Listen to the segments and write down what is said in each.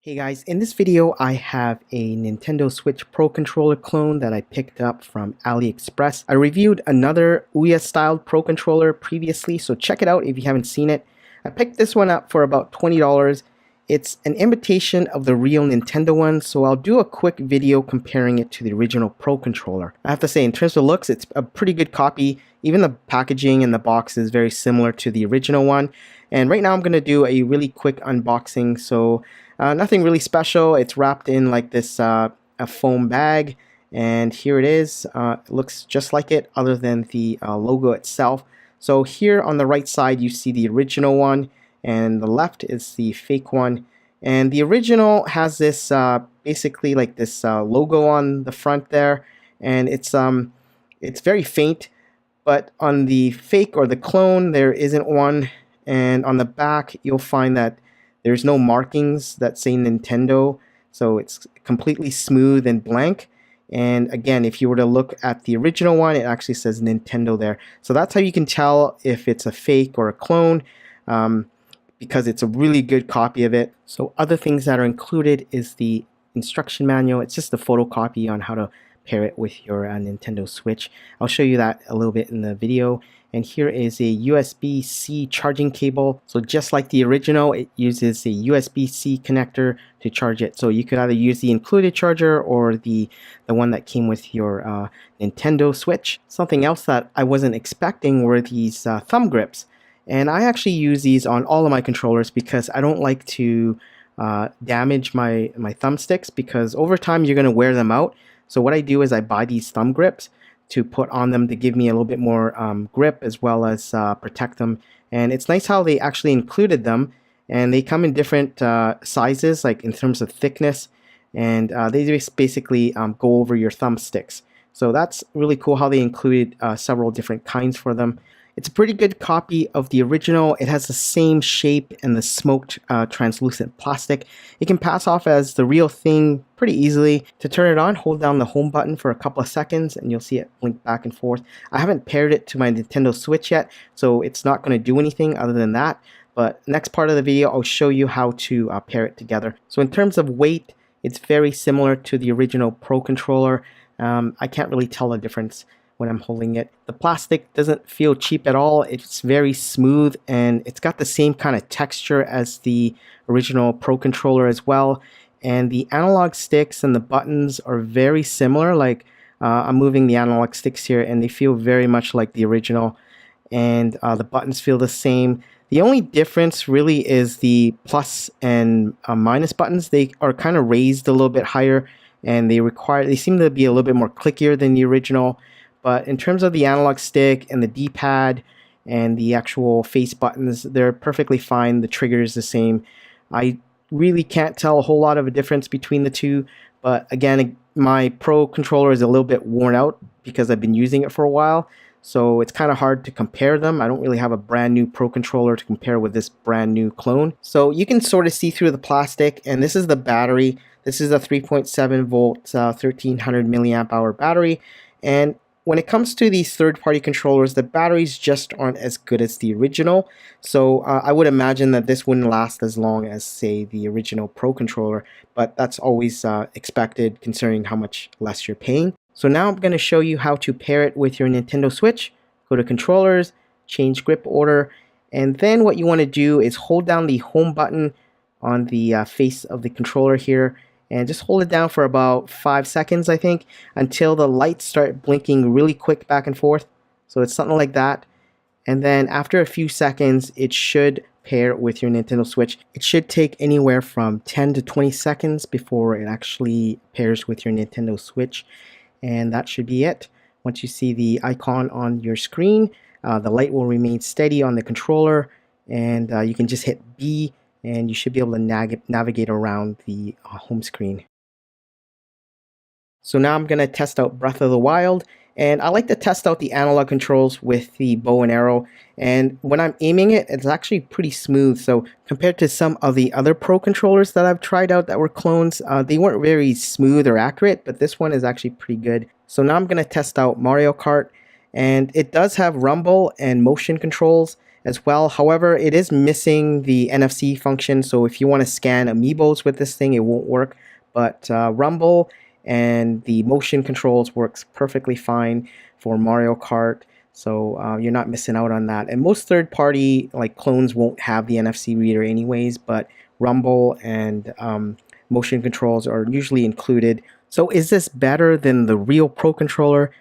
Hey guys, in this video I have a Nintendo Switch Pro controller clone that I picked up from AliExpress. I reviewed another OUYA styled Pro controller previously, so check it out if you haven't seen it. I picked this one up for about $20. It's an imitation of the real Nintendo one, so I'll do a quick video comparing it to the original Pro controller. I have to say, in terms of looks, it's a pretty good copy. Even the packaging and the box is very similar to the original one. And right now I'm going to do a really quick unboxing, so nothing really special. It's wrapped in like this a foam bag, and here it is. It looks just like it other than the logo itself. So here on the right side you see the original one, and the left is the fake one. And the original has this basically like this logo on the front there, and it's very faint. But on the fake or the clone there isn't one, and on the back you'll find that there's no markings that say Nintendo, so it's completely smooth and blank. And again, if you were to look at the original one, it actually says Nintendo there. So that's how you can tell if it's a fake or a clone, because it's a really good copy of it. So other things that are included is the instruction manual. It's just a photocopy on how to pair it with your Nintendo Switch. I'll show you that a little bit in the video. And here is a USB-C charging cable. So just like the original, it uses a USB-C connector to charge it. So you could either use the included charger or the one that came with your Nintendo Switch. Something else that I wasn't expecting were these thumb grips. And I actually use these on all of my controllers because I don't like to damage my thumbsticks, because over time you're going to wear them out. So what I do is I buy these thumb grips to put on them to give me a little bit more grip, as well as protect them. And it's nice how they actually included them, and they come in different sizes, like in terms of thickness, and they just basically go over your thumbsticks. So that's really cool how they included several different kinds for them. It's a pretty good copy of the original. It has the same shape and the smoked translucent plastic. It can pass off as the real thing pretty easily. To turn it on, hold down the home button for a couple of seconds and you'll see it blink back and forth. I haven't paired it to my Nintendo Switch yet, so it's not going to do anything other than that. But next part of the video, I'll show you how to pair it together. So in terms of weight, it's very similar to the original Pro controller. I can't really tell the difference when I'm holding it. The plastic doesn't feel cheap at all. It's very smooth, and it's got the same kind of texture as the original Pro controller as well. And the analog sticks and the buttons are very similar. Like I'm moving the analog sticks here and they feel very much like the original, and the buttons feel the same. The only difference really is the plus and minus buttons. They are kind of raised a little bit higher, and they seem to be a little bit more clickier than the original. But in terms of the analog stick and the D-pad and the actual face buttons, they're perfectly fine. The trigger is the same. I really can't tell a whole lot of a difference between the two. But again, my Pro controller is a little bit worn out because I've been using it for a while. So it's kind of hard to compare them. I don't really have a brand new Pro controller to compare with this brand new clone. So you can sort of see through the plastic, and this is the battery. This is a 3.7 volt, 1300 milliamp hour battery. And when it comes to these third-party controllers, the batteries just aren't as good as the original. So I would imagine that this wouldn't last as long as, say, the original Pro controller. But that's always expected considering how much less you're paying. So now I'm going to show you how to pair it with your Nintendo Switch. Go to Controllers, change grip order, and then what you want to do is hold down the home button on the face of the controller here, and just hold it down for about 5 seconds, I think, until the lights start blinking really quick back and forth. So it's something like that. And then after a few seconds, it should pair with your Nintendo Switch. It should take anywhere from 10 to 20 seconds before it actually pairs with your Nintendo Switch. And that should be it. Once you see the icon on your screen, the light will remain steady on the controller, and you can just hit B, and you should be able to navigate around the home screen. So now I'm going to test out Breath of the Wild, and I like to test out the analog controls with the bow and arrow, and when I'm aiming it, it's actually pretty smooth. So compared to some of the other Pro controllers that I've tried out that were clones, they weren't very smooth or accurate, but this one is actually pretty good. So now I'm going to test out Mario Kart, and it does have rumble and motion controls, as well. However, it is missing the NFC function, so if you want to scan amiibos with this thing, it won't work. But Rumble and the motion controls works perfectly fine for Mario Kart, so you're not missing out on that. And most third-party like clones won't have the NFC reader anyways, but Rumble and motion controls are usually included. So is this better than the real Pro Controller?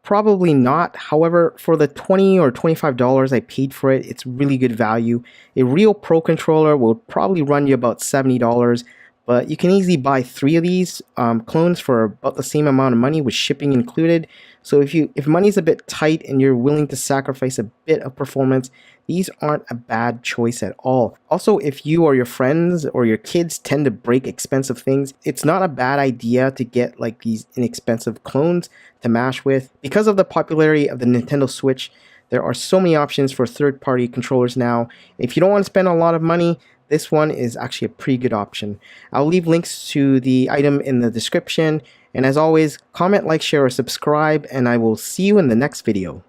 Probably not. However, for the $20 or $25 I paid for it, it's really good value. A real Pro Controller will probably run you about $70, but you can easily buy 3 of these clones for about the same amount of money with shipping included. So if money's a bit tight and you're willing to sacrifice a bit of performance, these aren't a bad choice at all. Also, if you or your friends or your kids tend to break expensive things, it's not a bad idea to get like these inexpensive clones to mash with. Because of the popularity of the Nintendo Switch, there are so many options for third-party controllers now. If you don't want to spend a lot of money, this one is actually a pretty good option. I'll leave links to the item in the description. And as always, comment, like, share, or subscribe, and I will see you in the next video.